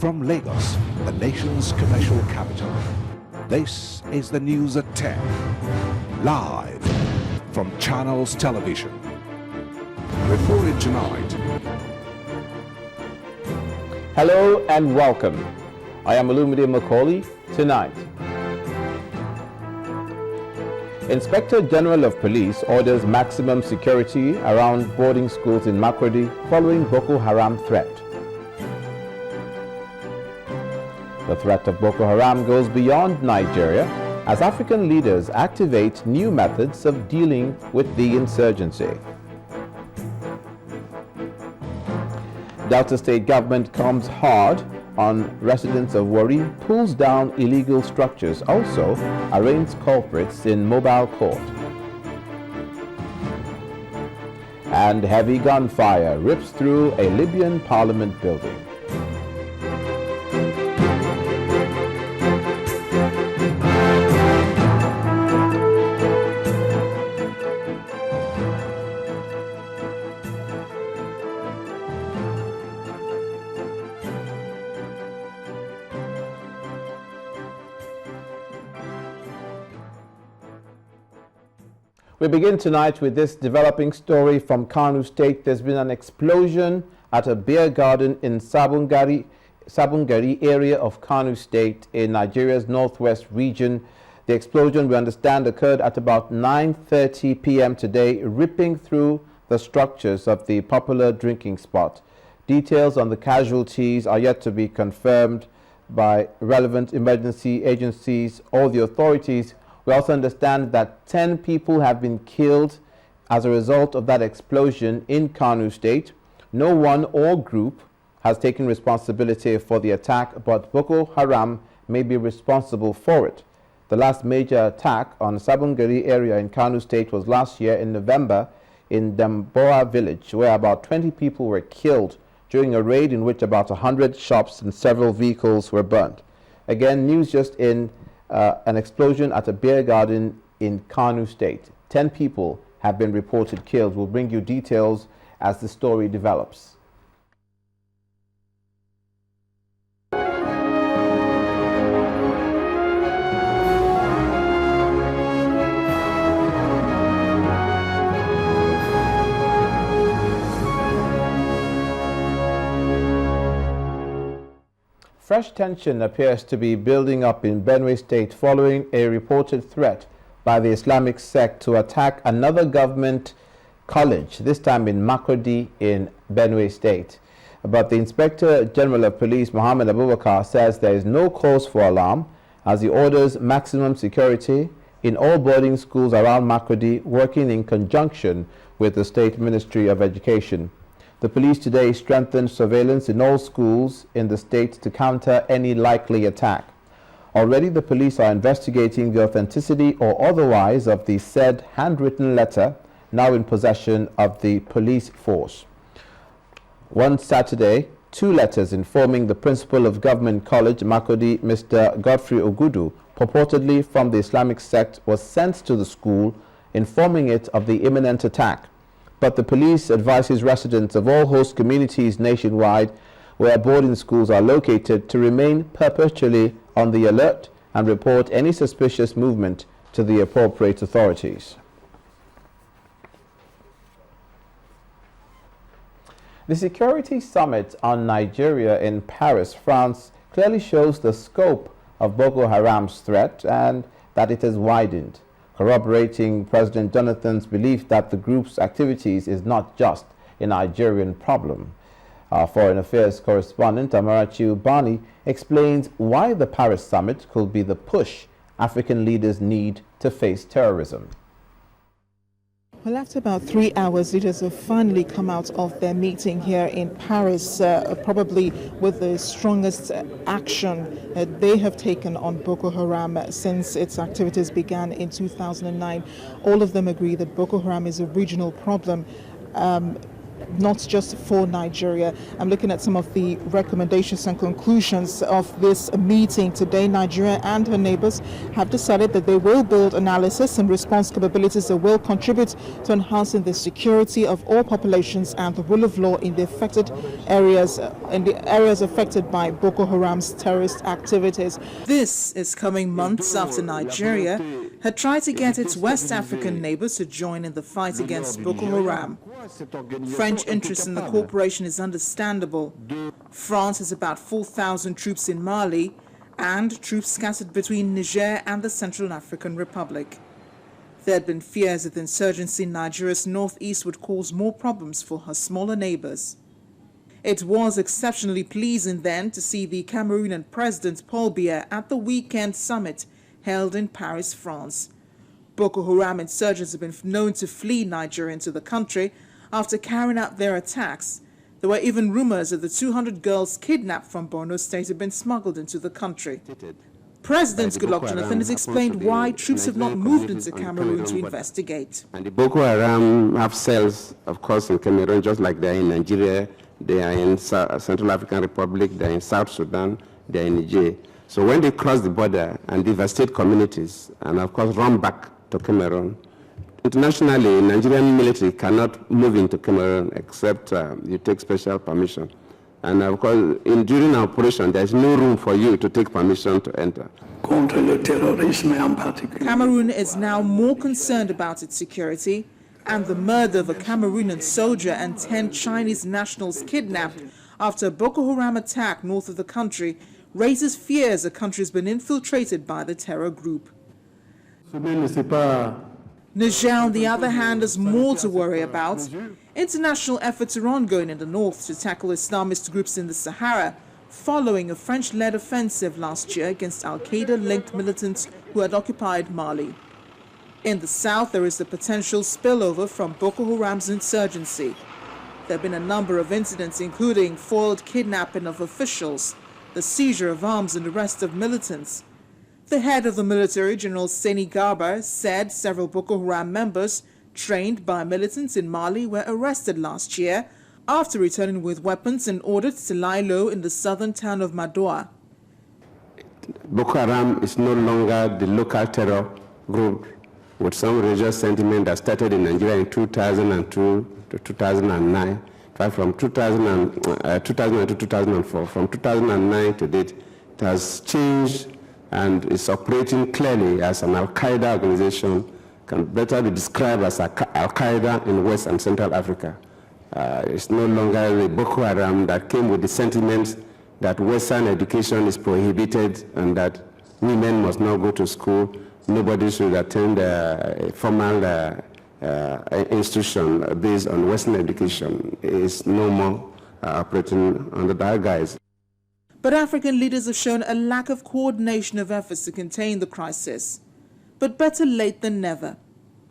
From Lagos, the nation's commercial capital, this is the news at 10, live from Channels Television. Reported tonight. Hello and welcome. I am Olumide Macaulay. Tonight, Inspector General of Police orders maximum security around boarding schools in Makurdi following Boko Haram threat. The threat of Boko Haram goes beyond Nigeria as African leaders activate new methods of dealing with the insurgency. Delta State government comes hard on residents of Warri, pulls down illegal structures, also arraigns culprits in mobile court. And heavy gunfire rips through a Libyan parliament building. We begin tonight with this developing story from Kano State. There's been an explosion at a beer garden in Sabongari area of Kano State in Nigeria's northwest region. The explosion, we understand, occurred at about 9:30 p.m. today, ripping through the structures of the popular drinking spot. Details on the casualties are yet to be confirmed by relevant emergency agencies or the authorities. We also understand that 10 people have been killed as a result of that explosion in Kano State. No one or group has taken responsibility for the attack, but Boko Haram may be responsible for it. The last major attack on Sabongari area in Kano State was last year in November in Damboa village, where about 20 people were killed during a raid in which about 100 shops and several vehicles were burnt. Again, news just in. An explosion at a beer garden in Kano State. 10 people have been reported killed. We'll bring you details as the story develops. Fresh tension appears to be building up in Benue State following a reported threat by the Islamic sect to attack another government college, this time in Makurdi in Benue State. But the Inspector General of Police, Mohammed Abubakar, says there is no cause for alarm as he orders maximum security in all boarding schools around Makurdi, working in conjunction with the State Ministry of Education. The police today strengthened surveillance in all schools in the state to counter any likely attack. Already the police are investigating the authenticity or otherwise of the said handwritten letter now in possession of the police force. One Saturday, 2 letters informing the principal of Government College, Makurdi, Mr. Godfrey Ogudu, purportedly from the Islamic sect, was sent to the school informing it of the imminent attack. But the police advises residents of all host communities nationwide where boarding schools are located to remain perpetually on the alert and report any suspicious movement to the appropriate authorities. The Security Summit on Nigeria in Paris, France, clearly shows the scope of Boko Haram's threat and that it has widened, corroborating President Jonathan's belief that the group's activities is not just a Nigerian problem. Our Foreign Affairs correspondent, Amarachi Ubani, explains why the Paris summit could be the push African leaders need to face terrorism. Well, after about 3 hours, leaders have finally come out of their meeting here in Paris, probably with the strongest action they have taken on Boko Haram since its activities began in 2009. All of them agree that Boko Haram is a regional problem. not just for Nigeria. I'm looking at some of the recommendations and conclusions of this meeting today. Nigeria and her neighbors have decided that they will build analysis and response capabilities that will contribute to enhancing the security of all populations and the rule of law in the affected areas, affected by Boko Haram's terrorist activities. This is coming months after Nigeria had tried to get its West African neighbors to join in the fight against Boko Haram. French interest in the cooperation is understandable. France has about 4,000 troops in Mali and troops scattered between Niger and the Central African Republic. There had been fears that the insurgency in Nigeria's northeast would cause more problems for her smaller neighbors. It was exceptionally pleasing then to see the Cameroonian President Paul Biya at the weekend summit held in Paris, France. Boko Haram insurgents have been known to flee Nigeria into the country after carrying out their attacks. There were even rumors that the 200 girls kidnapped from Borno State had been smuggled into the country. President Goodluck Jonathan has explained why troops have not moved into Cameroon to investigate. And the Boko Haram have cells, of course, in Cameroon, just like they are in Nigeria. They are in Central African Republic, they are in South Sudan, they are in Niger. So when they cross the border and devastate communities, and of course run back to Cameroon, internationally, Nigerian military cannot move into Cameroon except you take special permission. And of course, during our operation, there's no room for you to take permission to enter. Cameroon is now more concerned about its security, and the murder of a Cameroonian soldier and 10 Chinese nationals kidnapped after a Boko Haram attack north of the country raises fears the country has been infiltrated by the terror group. Niger, on the other hand, has more to worry about. International efforts are ongoing in the north to tackle Islamist groups in the Sahara, following a French-led offensive last year against Al-Qaeda-linked militants who had occupied Mali. In the south, there is the potential spillover from Boko Haram's insurgency. There have been a number of incidents, including foiled kidnapping of officials, the seizure of arms and arrest of militants. The head of the military, General Seni Garba, said several Boko Haram members trained by militants in Mali were arrested last year after returning with weapons and ordered to lie low in the southern town of Madoa. Boko Haram is no longer the local terror group with some religious sentiment that started in Nigeria in 2002 to 2009. In fact, from 2002 to 2004, from 2009 to date, it has changed and is operating clearly as an Al-Qaeda organization, can better be described as Al-Qaeda in West and Central Africa. It's no longer the Boko Haram that came with the sentiments that Western education is prohibited and that women must not go to school, nobody should attend a formal institution based on Western education. It's no more operating under that guise. But African leaders have shown a lack of coordination of efforts to contain the crisis. But better late than never.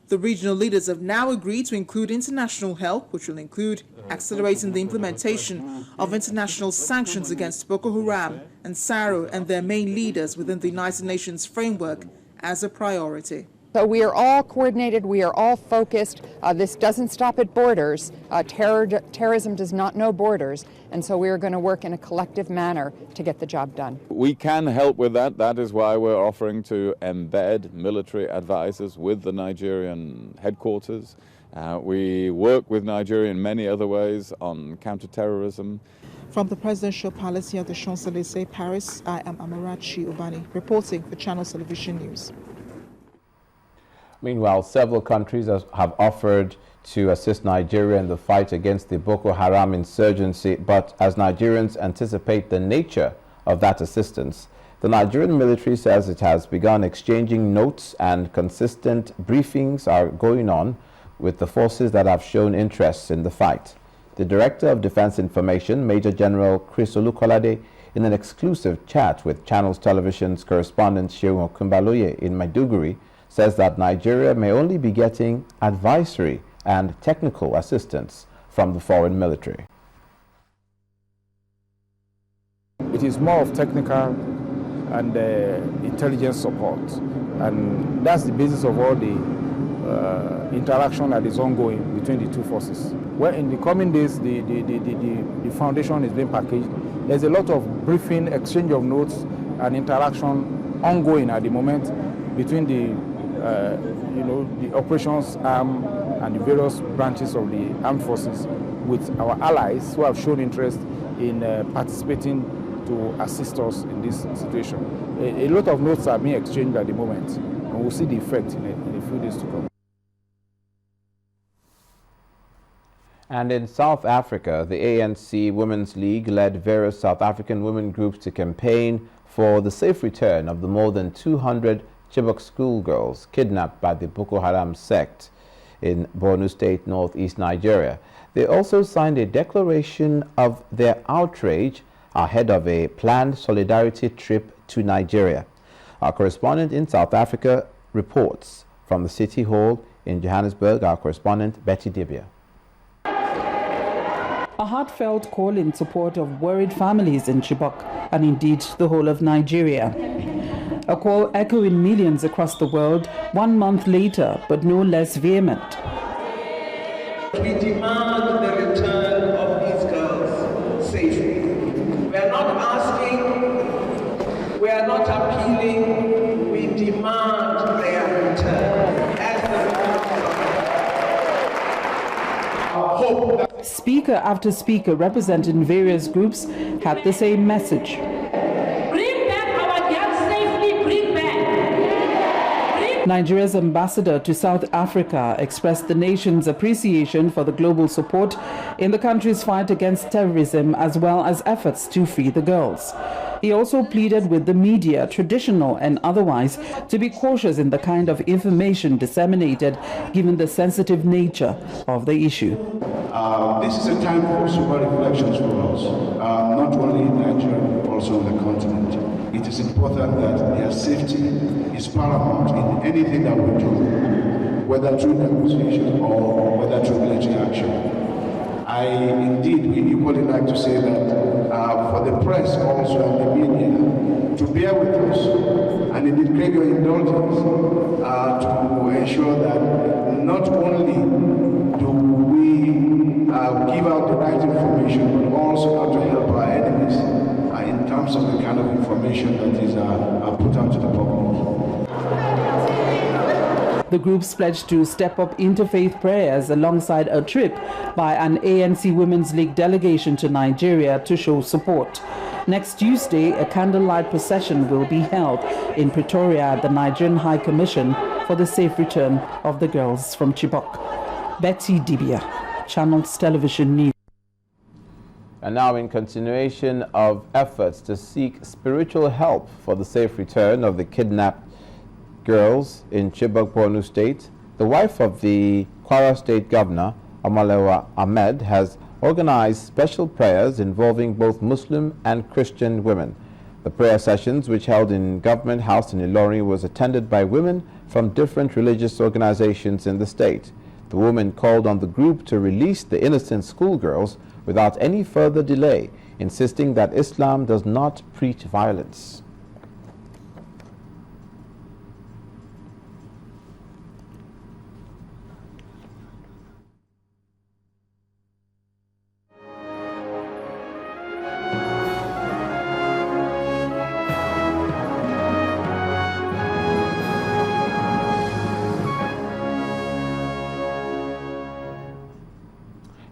The regional leaders have now agreed to include international help, which will include accelerating the implementation of international sanctions against Boko Haram and Saro and their main leaders within the United Nations framework as a priority. So we are all coordinated, we are all focused. This doesn't stop at borders. Terrorism does not know borders, and so we are going to work in a collective manner to get the job done. We can help with that. That is why we're offering to embed military advisors with the Nigerian headquarters. We work with Nigeria in many other ways on counterterrorism. From the Presidential Palace here at the Champs-Élysées, Paris, I am Amarachi Ubani, reporting for Channels Television News. Meanwhile, several countries have offered to assist Nigeria in the fight against the Boko Haram insurgency, but as Nigerians anticipate the nature of that assistance, the Nigerian military says it has begun exchanging notes and consistent briefings are going on with the forces that have shown interest in the fight. The Director of Defense Information, Major General Chris Olukolade, in an exclusive chat with Channels Television's correspondent Seun Okunbaloye in Maiduguri, says that Nigeria may only be getting advisory and technical assistance from the foreign military. It is more of technical and intelligence support, and that's the basis of all the interaction that is ongoing between the two forces. Well, in the coming days, the foundation is being packaged. There's a lot of briefing, exchange of notes, and interaction ongoing at the moment between the operations arm and the various branches of the armed forces with our allies who have shown interest in participating to assist us in this situation. A lot of notes are being exchanged at the moment, and we'll see the effect in a few days to come. And in South Africa, the ANC Women's League led various South African women groups to campaign for the safe return of the more than 200 Chibok schoolgirls kidnapped by the Boko Haram sect in Borno State, northeast Nigeria. They also signed a declaration of their outrage ahead of a planned solidarity trip to Nigeria. Our correspondent in South Africa reports from the City Hall in Johannesburg, our correspondent Betty Dibia. A heartfelt call in support of worried families in Chibok and indeed the whole of Nigeria. A call echoing millions across the world 1 month later, but no less vehement. We demand the return of these girls safely. We are not asking, we are not appealing, we demand their return. Speaker after speaker representing various groups had the same message. Bring back our girls safely, bring back. Nigeria's ambassador to South Africa expressed the nation's appreciation for the global support in the country's fight against terrorism as well as efforts to free the girls. He also pleaded with the media, traditional and otherwise, to be cautious in the kind of information disseminated given the sensitive nature of the issue. This is a time for sober reflections for us, not only in Nigeria, but also on the continent. It is important that their safety is paramount in anything that we do, whether through negotiation or whether through military action. We equally like to say that for the press also and the media to bear with us and indeed crave your indulgence to ensure that not only do we give out the right information, but also how to help our enemies in terms of the kind of information that is put out to the public. The groups pledged to step up interfaith prayers alongside a trip by an ANC Women's League delegation to Nigeria to show support. Next Tuesday, a candlelight procession will be held in Pretoria at the Nigerian High Commission for the safe return of the girls from Chibok. Betty Dibia, Channels Television News. And now, in continuation of efforts to seek spiritual help for the safe return of the kidnapped girls in Chibok, Borno State, the wife of the Kwara State Governor, Omalewa Ahmed, has organized special prayers involving both Muslim and Christian women. The prayer sessions, which held in Government House in Ilorin, was attended by women from different religious organizations in the state. The woman called on the group to release the innocent schoolgirls without any further delay, insisting that Islam does not preach violence.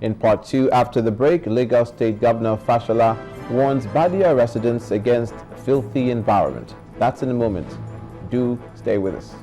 In part two, after the break, Lagos State Governor Fashola warns Badia residents against filthy environment. That's in a moment. Do stay with us.